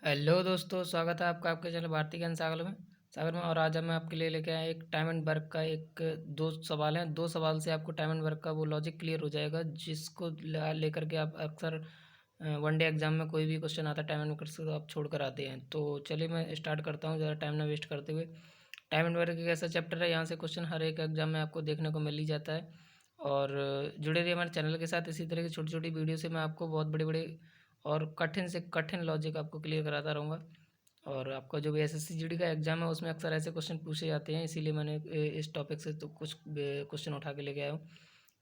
Hello दोस्तों, स्वागत है आपका आपके चैनल भारतीय ज्ञान सागर में। और आज मैं आपके लिए लेके आया एक टाइम एंड वर्क का एक दो सवाल हैं। दो सवाल से आपको टाइम एंड वर्क का वो लॉजिक क्लियर हो जाएगा, जिसको लेकर के आप अक्सर वनडे एग्जाम में कोई भी क्वेश्चन आता है टाइम एंड वर्क से तो आप छोड़ कर आते हैं। तो चलिए मैं स्टार्ट करता हूँ, ज़्यादा टाइम ना वेस्ट करते हुए। टाइम एंड वर्क एक ऐसा चैप्टर है, यहाँ से क्वेश्चन हर एक एग्जाम में आपको देखने को मिल ही जाता है। और जुड़े रहिए हमारे चैनल के साथ। इसी तरह की छोटी छोटी वीडियो से मैं आपको बहुत बड़े बड़े और कठिन से कठिन लॉजिक आपको क्लियर कराता रहूँगा। और आपका जो भी एसएससी जीडी का एग्जाम है उसमें अक्सर ऐसे क्वेश्चन पूछे जाते हैं, इसीलिए मैंने इस टॉपिक से तो कुछ क्वेश्चन उठा के लेके आया हूँ।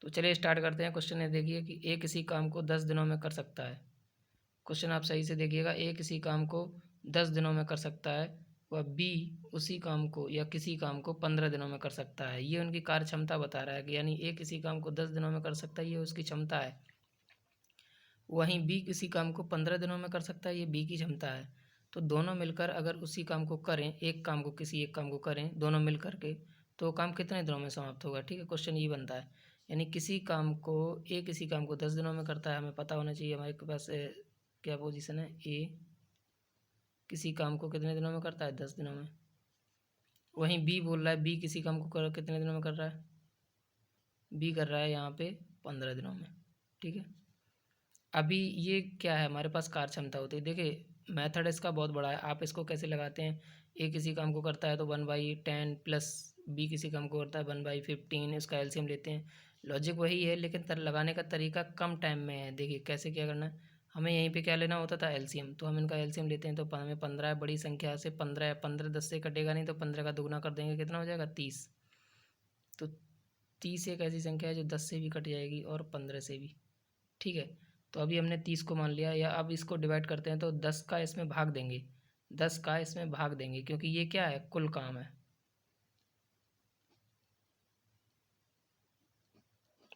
तो चलिए स्टार्ट करते हैं। क्वेश्चन ये देखिए कि ए किसी काम को 10 दिनों में कर सकता है। क्वेश्चन आप सही से देखिएगा। ए किसी काम को 10 दिनों में कर सकता है, वह बी उसी काम को या किसी काम को 15 दिनों में कर सकता है। ये उनकी कार्य क्षमता बता रहा है कि यानी ए किसी काम को 10 दिनों में कर सकता है, ये उसकी क्षमता है। वहीं बी किसी काम को 15 दिनों में कर सकता है, ये बी की क्षमता है। तो दोनों मिलकर अगर उसी काम को करें, एक काम को करें दोनों मिल करके, तो काम कितने दिनों में समाप्त होगा। ठीक है, क्वेश्चन ये बनता है। यानी किसी काम को किसी काम को 10 दिनों में करता है, हमें पता होना चाहिए हमारे पास क्या पोजीशन है। ए किसी काम को कितने दिनों में करता है, 10 दिनों में। वहीं बी बोल रहा है बी किसी काम को कितने दिनों में कर रहा है, बी कर रहा है यहाँ पे 15 दिनों में। ठीक है, अभी ये क्या है, हमारे पास कार्य क्षमता होती है। देखिए मेथड इसका बहुत बड़ा है, आप इसको कैसे लगाते हैं। ए किसी काम को करता है तो 1/10 प्लस बी किसी काम को करता है 1/15, इसका एलसीएम लेते हैं। लॉजिक वही है, लेकिन लगाने का तरीका कम टाइम में है। देखिए कैसे क्या करना है, हमें यहीं पे क्या लेना होता था, एलसीएम। तो हम इनका एलसीएम लेते हैं तो हमें 15 है, बड़ी संख्या से 15 है, 15 10 से कटेगा नहीं, तो 15 का दुगुना कर देंगे, कितना हो जाएगा 30। तो 30 एक ऐसी संख्या है जो 10 से भी कट जाएगी और 15 से भी। ठीक है, तो अभी हमने 30 को मान लिया, या अब इसको डिवाइड करते हैं तो 10 का इसमें भाग देंगे, 10 का इसमें भाग देंगे, क्योंकि ये क्या है, कुल काम है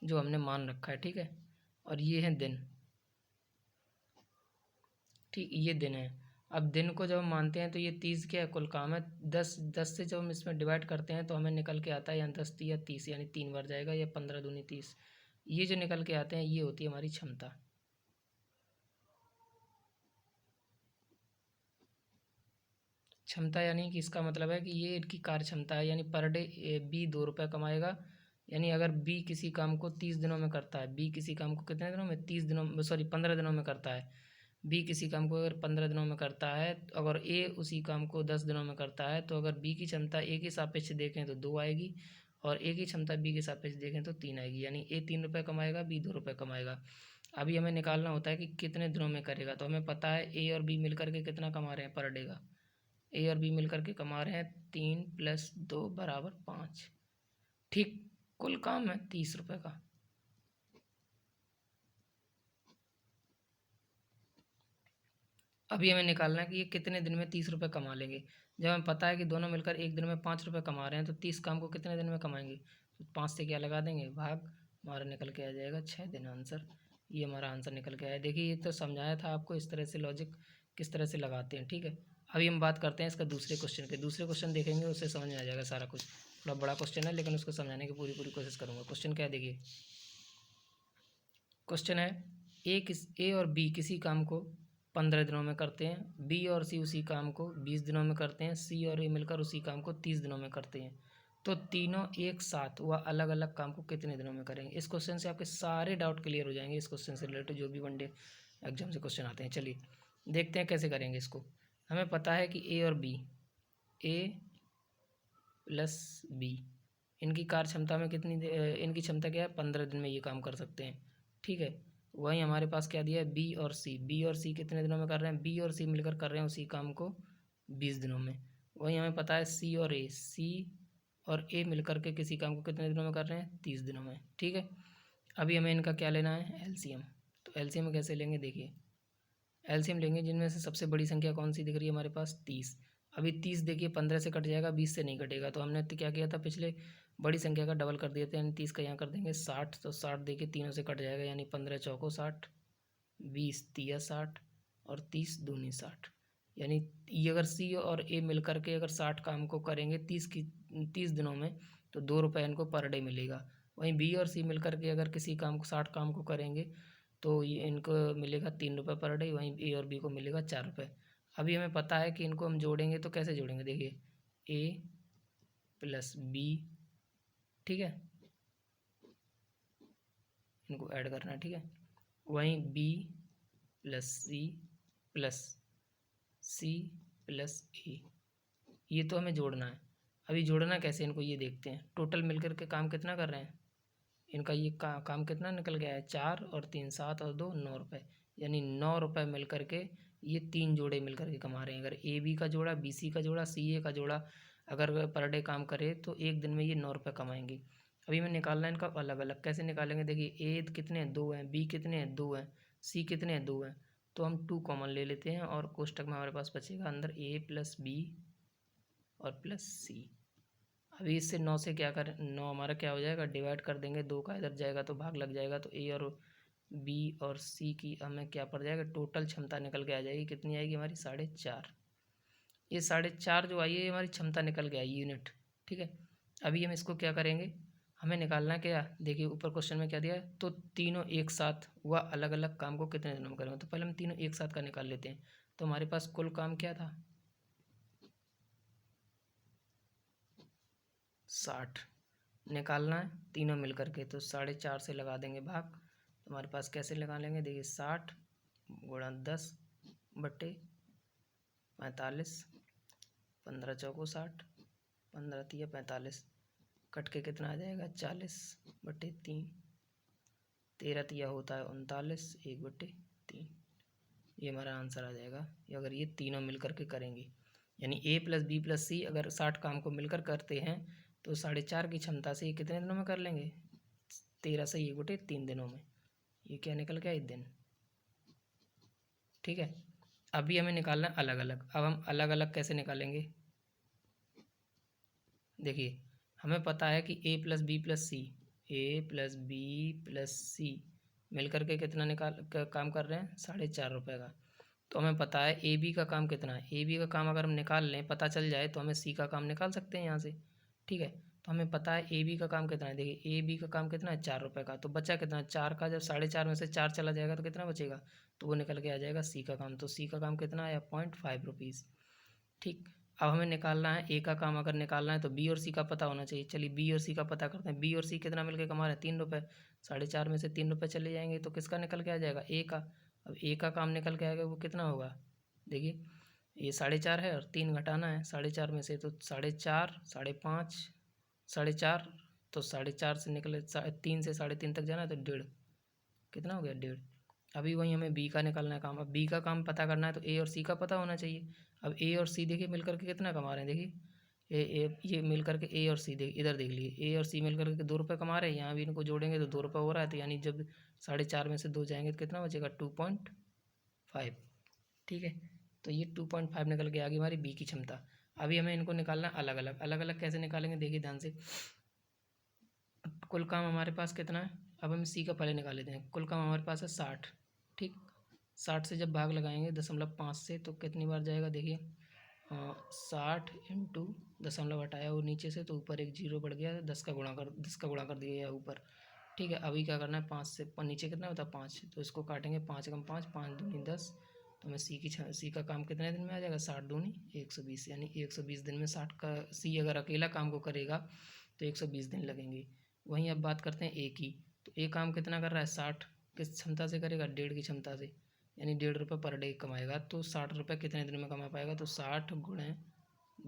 जो हमने मान रखा है। ठीक है, और ये है दिन। ठीक, ये दिन है। अब दिन को जब हम मानते हैं तो ये 30 क्या है, कुल काम है। 10 से जब हम इसमें डिवाइड करते हैं तो हमें निकल के आता है या 10 या 30, यानी 3 बार जाएगा, या 15 दूनी 30। ये जो निकल के आते हैं ये होती है हमारी क्षमता। क्षमता यानी कि इसका मतलब है कि ये इनकी कार्य क्षमता है, यानी पर डे बी 2 रुपये कमाएगा। यानी अगर बी किसी काम को 30 दिनों में करता है, बी किसी काम को कितने दिनों में, 30 दिनों में, सॉरी 15 दिनों में करता है। बी किसी काम को अगर 15 दिनों में करता है, अगर ए उसी काम को 10 दिनों में करता है, तो अगर बी की क्षमता ए के सापेक्ष देखें तो 2 आएगी, और ए की क्षमता बी के सापेक्ष देखें तो 3 आएगी। यानी ए 3 रुपये कमाएगा, बी 2 रुपये कमाएगा। अभी हमें निकालना होता है कि कितने दिनों में करेगा। तो हमें पता है ए और बी मिल करके कितना कमा रहे हैं पर डे का। ए और बी मिल करके कमा रहे हैं 3 + 2 = 5। ठीक, कुल काम है 30 रुपये का। अभी हमें निकालना है कि ये कितने दिन में 30 रुपये कमा लेंगे। जब हमें पता है कि दोनों मिलकर एक दिन में 5 रुपये कमा रहे हैं, तो 30 काम को कितने दिन में कमाएंगे, तो 5 से क्या लगा देंगे, भाग, हमारा निकल के आ जाएगा 6 दिन आंसर। ये हमारा आंसर निकल के आया। देखिए ये तो समझाया था आपको इस तरह से लॉजिक किस तरह से लगाते हैं। ठीक है, अभी हम बात करते हैं इसका दूसरे क्वेश्चन के। दूसरे क्वेश्चन देखेंगे उससे समझ में आ जाएगा सारा कुछ। थोड़ा बड़ा क्वेश्चन है लेकिन उसको समझाने की पूरी पूरी कोशिश करूँगा। क्वेश्चन क्या है देखिए, क्वेश्चन है ए और बी किसी काम को 15 दिनों में करते हैं, बी और सी उसी काम को 20 दिनों में करते हैं, सी और ए मिलकर उसी काम को 30 दिनों में करते हैं। तो तीनों एक साथ व अलग अलग काम को कितने दिनों में करेंगे। इस क्वेश्चन से आपके सारे डाउट क्लियर हो जाएंगे, इस क्वेश्चन से रिलेटेड जो भी वनडे एग्जाम से क्वेश्चन आते हैं। चलिए देखते हैं कैसे करेंगे इसको। हमें पता है कि ए और बी, ए प्लस बी, इनकी कार्य क्षमता में इनकी क्षमता क्या है, 15 दिन में ये काम कर सकते हैं। ठीक है, वहीं हमारे पास क्या दिया है, बी और सी कितने दिनों में कर रहे हैं, बी और सी मिलकर कर रहे हैं उसी काम को 20 दिनों में। वहीं हमें पता है सी और ए मिलकर के किसी काम को कितने दिनों में कर रहे हैं, 30 दिनों में। ठीक है, अभी हमें इनका क्या लेना है, एलसीएम। तो एलसीएम कैसे लेंगे, देखिए एलसीएम लेंगे जिनमें से सबसे बड़ी संख्या कौन सी दिख रही है हमारे पास, 30। अभी 30 देखिए 15 से कट जाएगा, 20 से नहीं कटेगा। तो हमने तो क्या किया था, पिछले बड़ी संख्या का डबल कर दिए थे, यानी 30 का यहाँ कर देंगे 60। तो 60 देखिए तीनों से कट जाएगा, यानी 15 चौको 60, 20 तिया 60, और 30 दूनी 60। यानी ये अगर सी और ए मिल करके अगर 60 काम को करेंगे 30 दिनों में, तो 2 रुपये इनको पर डे मिलेगा। वहीं बी और सी मिल करके अगर किसी काम को 60 काम को करेंगे तो ये इनको मिलेगा 3 रुपये पर डे, वहीं ए और बी को मिलेगा 4 रुपये। अभी हमें पता है कि इनको हम जोड़ेंगे तो कैसे जोड़ेंगे, देखिए ए प्लस बी, ठीक है, इनको ऐड करना है, ठीक है। वहीं B plus C plus C plus A, ये तो हमें जोड़ना है। अभी जोड़ना कैसे इनको ये देखते हैं। टोटल मिलकर के काम कितना कर रहे हैं, इनका ये काम कितना निकल गया है, 4 और 3 7 और 2 9 रुपये, यानी 9 रुपये मिल करके ये 3 जोड़े मिल करके कमा रहे हैं। अगर ए बी का जोड़ा, बी सी का जोड़ा, सी ए का जोड़ा अगर पर डे काम करे तो एक दिन में ये 9 रुपये कमाएंगे। अभी हमें निकालना है इनका अलग अलग, कैसे निकालेंगे, देखिए ए कितने हैं, 2 हैं, बी कितने हैं, 2 हैं, सी कितने हैं, 2 हैं, तो हम 2 कॉमन ले लेते हैं और कोष्टक में हमारे पास बचेगा अंदर ए प्लस बी और प्लस सी। अभी इससे 9 से क्या करें, 9 हमारा क्या हो जाएगा, डिवाइड कर देंगे, 2 का इधर जाएगा तो भाग लग जाएगा, तो ए और बी और सी की हमें क्या पड़ जाएगा, टोटल क्षमता निकल के आ जाएगी, कितनी आएगी हमारी 4.5। ये 4.5 जो आई है ये हमारी क्षमता निकल के आई यूनिट, ठीक है। अभी हम इसको क्या करेंगे, हमें निकालना है क्या, देखिए ऊपर क्वेश्चन में क्या दिया है, तो तीनों एक साथ वह अलग अलग काम को कितने दिनों में करेंगे, तो पहले हम तीनों एक साथ का निकाल लेते हैं। तो हमारे पास कुल काम क्या था, 60 निकालना है तीनों मिल करके, तो 4.5 से लगा देंगे भाग, तो हमारे पास कैसे लगा लेंगे, देखिए 60 गुणा 10 बट्टे 45, 15 चौको 60, 15 तिया 45, कट के कितना आ जाएगा 40 बट्टे 3, 13 तिया होता है 39, 1/3, ये हमारा आंसर आ जाएगा। ये अगर ये तीनों मिल करके करेंगे, यानी ए प्लस बी प्लस सी अगर 60 काम को मिलकर करते हैं तो 4.5 की क्षमता से ये कितने दिनों में कर लेंगे, 13 से 1/3 दिनों में, ये क्या निकल गया, 1 दिन, ठीक है। अभी हमें निकालना है अलग अलग। अब हम अलग अलग कैसे निकालेंगे, देखिए हमें पता है कि ए प्लस बी प्लस सी, ए प्लस बी प्लस सी मिल करके कितना काम कर रहे हैं, 4.5 रुपये का। तो हमें पता है ए बी का काम कितना है, ए बी का काम अगर हम निकाल लें, पता चल जाए तो हमें सी का काम निकाल सकते हैं यहाँ से, ठीक है। तो हमें पता है ए बी का काम कितना है, देखिए ए बी का काम कितना है, 4 रुपये का, तो बचा कितना, 4 का जब 4.5 में से 4 चला जाएगा तो कितना बचेगा, तो वो निकल के आ जाएगा सी का काम, तो सी का काम कितना आया, 0.5 रुपीज़, ठीक। अब हमें निकालना है ए का काम, अगर निकालना है तो बी और सी का पता होना चाहिए, चलिए बी और सी का पता करते हैं। बी और सी कितना मिलकर कमा रहे हैं, 3 रुपये, 4.5 में से 3 रुपये चले जाएंगे तो किसका निकल के आ जाएगा, ए का। अब ए का काम निकल के आएगा वो कितना होगा, देखिए ये 4.5 है और 3 घटाना है 4.5 में से, तो 4.5, 5.5, 4.5, तो 4.5 से निकले 3 से 3.5 तक जाना है तो 1.5, कितना हो गया, 1.5। अभी वहीं हमें बी का निकलना है काम, अब बी का काम पता करना है तो ए और सी का पता होना चाहिए। अब ए और सी देखिए मिल करके कितना कमा रहे हैं, देखिए ये मिल करके ए और सी इधर देख लीजिए, ए और सी मिल करके 2 रुपये कमा रहे हैं, यहाँ भी इनको जोड़ेंगे तो 2 रुपये हो रहा है, तो यानी जब 4.5 में से 2 जाएंगे तो कितना बचेगा, 2.5, ठीक है। तो ये 2.5 निकल के आ गई हमारी बी की क्षमता। अभी हमें इनको निकालना अलग अलग, अलग अलग कैसे निकालेंगे, देखिए ध्यान से। कुल काम हमारे पास कितना है, अब हम सी का पहले निकाल लेते हैं। कुल काम हमारे पास है 60, ठीक। 60 से जब भाग लगाएंगे 0.5 से तो कितनी बार जाएगा, देखिए 60 इंटू दशमलव हटाया वो नीचे से तो ऊपर एक जीरो बढ़ गया, 10 का गुणा कर दिया ऊपर, ठीक है। अभी क्या करना है, 5 से नीचे कितना होता है 5, तो इसको काटेंगे, 5 कम 5, 5 दूनी 10, तो हमें सी का काम कितने दिन में आ जाएगा, 60 दूनी 120, यानी 120 दिन में 60 का सी अगर अकेला काम को करेगा तो 120 दिन लगेंगे। वहीं अब बात करते हैं ए की, तो ए काम कितना कर रहा है, 60 किस क्षमता से करेगा, 1.5 की क्षमता से, यानी 1.5 रुपये पर डे कमाएगा, तो 60 रुपये कितने दिन में कमा पाएगा, तो 60 गुणे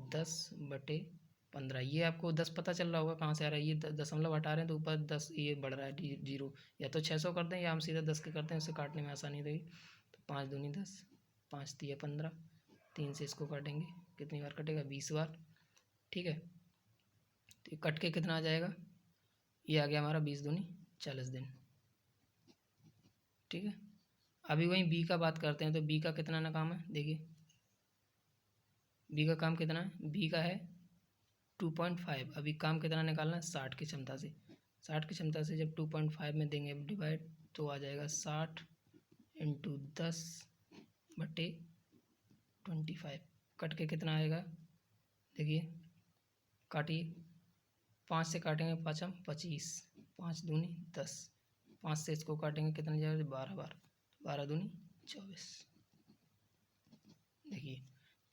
10/15, ये आपको 10 पता चल रहा होगा कहाँ से आ रहा है, ये दशमलव हटा रहे हैं तो ऊपर 10 ये बढ़ रहा है जीरो, या तो 600 कर दें या हम सीधा 10 के करते हैं, उससे काटने में आसानी रहेगी। तो 5 दूनी 10, 5 तिया 15, 3 से इसको काटेंगे, कितनी बार कटेगा, 20 बार, ठीक है। तो ये कट के कितना आ जाएगा, ये आ गया हमारा 20 दूनी 40 दिन, ठीक है। अभी वहीं बी का बात करते हैं, तो बी का कितना ना काम है, देखिए बी का काम कितना है, बी का है 2.5। अभी काम कितना निकालना है, 60 की क्षमता से, 60 की क्षमता से जब 2.5 में देंगे डिवाइड तो आ जाएगा 60 इंटू 10/25, कट के कितना आएगा, देखिए काटिए, 5 से काटेंगे 5 हम 25, 5 दूनी 10, 5 से इसको काटेंगे कितना जाएगा, 12 बार, 12 दूनी 24, देखिए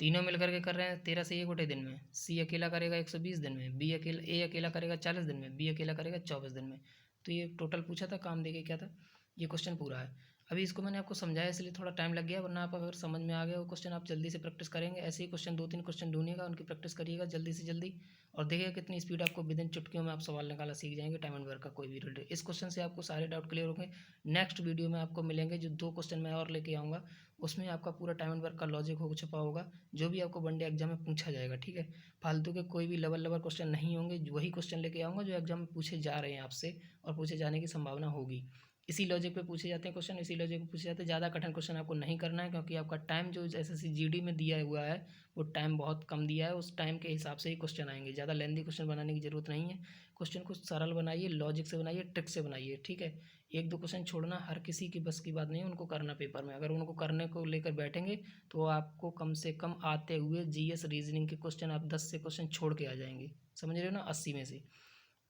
तीनों मिलकर के कर रहे हैं 13 से 1 दिन में, सी अकेला करेगा 120 दिन में, ए अकेला करेगा 40 दिन में, बी अकेला करेगा 24 दिन में। तो ये टोटल पूछा था, काम देखिए क्या था, ये क्वेश्चन पूरा है। अभी इसको मैंने आपको समझाया इसलिए थोड़ा टाइम लग गया, वरना आप अगर समझ में आ गया वो क्वेश्चन आप जल्दी से प्रैक्टिस करेंगे। ऐसे ही क्वेश्चन 2-3 क्वेश्चन ढूंढिएगा, उनकी प्रैक्टिस करिएगा जल्दी से जल्दी, और देखिएगा कितनी स्पीड आपको विद इन चुटकियों में आप सवाल निकालना सीख जाएंगे टाइम एंड वर्क का कोई भी रिलेटेड। इस क्वेश्चन से आपको सारे डाउट क्लियर होंगे। नेक्स्ट वीडियो में आपको मिलेंगे जो 2 क्वेश्चन मैं और लेके आऊँगा, उसमें आपका पूरा टाइम एंड वर्क का लॉजिक हो छुपा होगा, जो भी आपको वनडे एग्जाम में पूछा जाएगा। ठीक है, फालतू के कोई भी लेवल लेवल क्वेश्चन नहीं होंगे, वही क्वेश्चन लेके आऊँगा जो एग्जाम में पूछे जा रहे हैं आपसे और पूछे जाने की संभावना होगी। इसी लॉजिक पे पूछे जाते हैं क्वेश्चन, इसी लॉजिक पे पूछे जाते हैं। ज़्यादा कठिन क्वेश्चन आपको नहीं करना है, क्योंकि आपका टाइम जो एसएससी जीडी में दिया हुआ है वो टाइम बहुत कम दिया है, उस टाइम के हिसाब से ही क्वेश्चन आएंगे। ज़्यादा लेंदी क्वेश्चन बनाने की जरूरत नहीं है। क्वेश्चन को सरल बनाइए, लॉजिक से बनाइए, ट्रिक से बनाइए। ठीक है, 1-2 क्वेश्चन छोड़ना हर किसी की बस की बात नहीं है, उनको करना पेपर में। अगर उनको करने को लेकर बैठेंगे तो आपको कम से कम आते हुए जीएस रीजनिंग के क्वेश्चन आप 10 से क्वेश्चन छोड़ के आ जाएंगे, समझ रहे हो ना, 80 में से।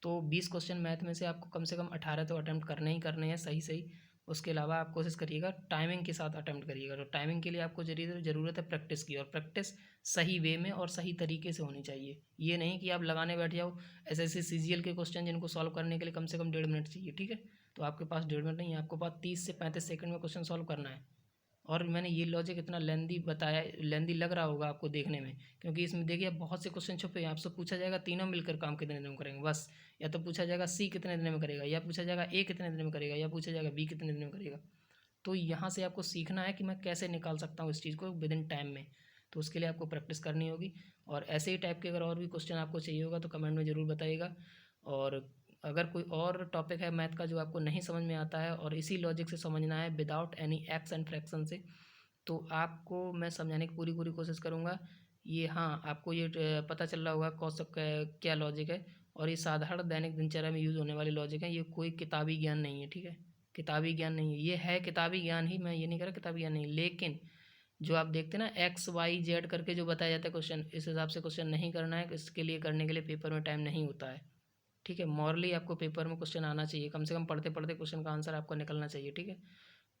तो 20 क्वेश्चन मैथ में से आपको कम से कम 18 तो अटैम्प्ट करने ही करने हैं सही सही। उसके अलावा आप कोशिश करिएगा टाइमिंग के साथ अटैम्प्ट करिएगा। तो टाइमिंग के लिए आपको ज़रूरत है प्रैक्टिस की, और प्रैक्टिस सही वे में और सही तरीके से होनी चाहिए। ये नहीं कि आप लगाने बैठ जाओ एसएससी सीजीएल के क्वेश्चन जिनको सॉल्व करने के लिए कम से कम 1.5 मिनट चाहिए। ठीक है, तो आपके पास 1.5 मिनट नहीं है, आपको पास 30 से 35 सेकंड में क्वेश्चन सॉल्व करना है। और मैंने ये लॉजिक इतना लेंदी बताया, लेंदी लग रहा होगा आपको देखने में, क्योंकि इसमें देखिए बहुत से क्वेश्चन छुपे हैं। आपसे पूछा जाएगा तीनों मिलकर काम कितने दिन में करेंगे, बस। या तो पूछा जाएगा सी कितने दिन में करेगा, या पूछा जाएगा ए कितने दिन में करेगा, या पूछा जाएगा बी कितने दिन में करेगा। तो यहाँ से आपको सीखना है कि मैं कैसे निकाल सकता हूँ इस चीज़ को विद इन टाइम में। तो उसके लिए आपको प्रैक्टिस करनी होगी। और ऐसे ही टाइप के अगर और भी क्वेश्चन आपको चाहिए होगा तो कमेंट में ज़रूर बताइएगा। और अगर कोई और टॉपिक है मैथ का जो आपको नहीं समझ में आता है और इसी लॉजिक से समझना है without any x and fraction से, तो आपको मैं समझाने की पूरी पूरी कोशिश करूँगा। ये हाँ, आपको ये पता चल रहा होगा कौन सा क्या लॉजिक है, और ये साधारण दैनिक दिनचर्या में यूज़ होने वाले लॉजिक हैं। ये कोई किताबी ज्ञान नहीं है। ठीक है, किताबी ज्ञान नहीं है, ये है किताबी ज्ञान ही, मैं ये नहीं कह रहा किताबी ज्ञान नहीं, लेकिन जो आप देखते हैं ना एक्स वाई जेड करके जो बताया जाता है क्वेश्चन, इस हिसाब से क्वेश्चन नहीं करना है। इसके लिए करने के लिए पेपर में टाइम नहीं होता है। ठीक है, मॉरली आपको पेपर में क्वेश्चन आना चाहिए, कम से कम पढ़ते पढ़ते क्वेश्चन का आंसर आपको निकलना चाहिए। ठीक है,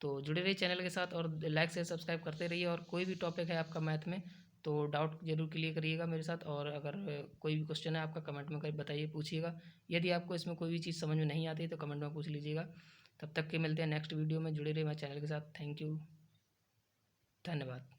तो जुड़े रहिए चैनल के साथ और लाइक से सब्सक्राइब करते रहिए। और कोई भी टॉपिक है आपका मैथ में तो डाउट जरूर क्लियर करिएगा मेरे साथ। और अगर कोई भी क्वेश्चन है आपका कमेंट में कर बताइए, पूछिएगा। यदि आपको इसमें कोई भी चीज़ समझ में नहीं आती तो कमेंट में पूछ लीजिएगा। तब तक के मिलते हैं नेक्स्ट वीडियो में, जुड़े रहिए मेरे चैनल के साथ। थैंक यू, धन्यवाद।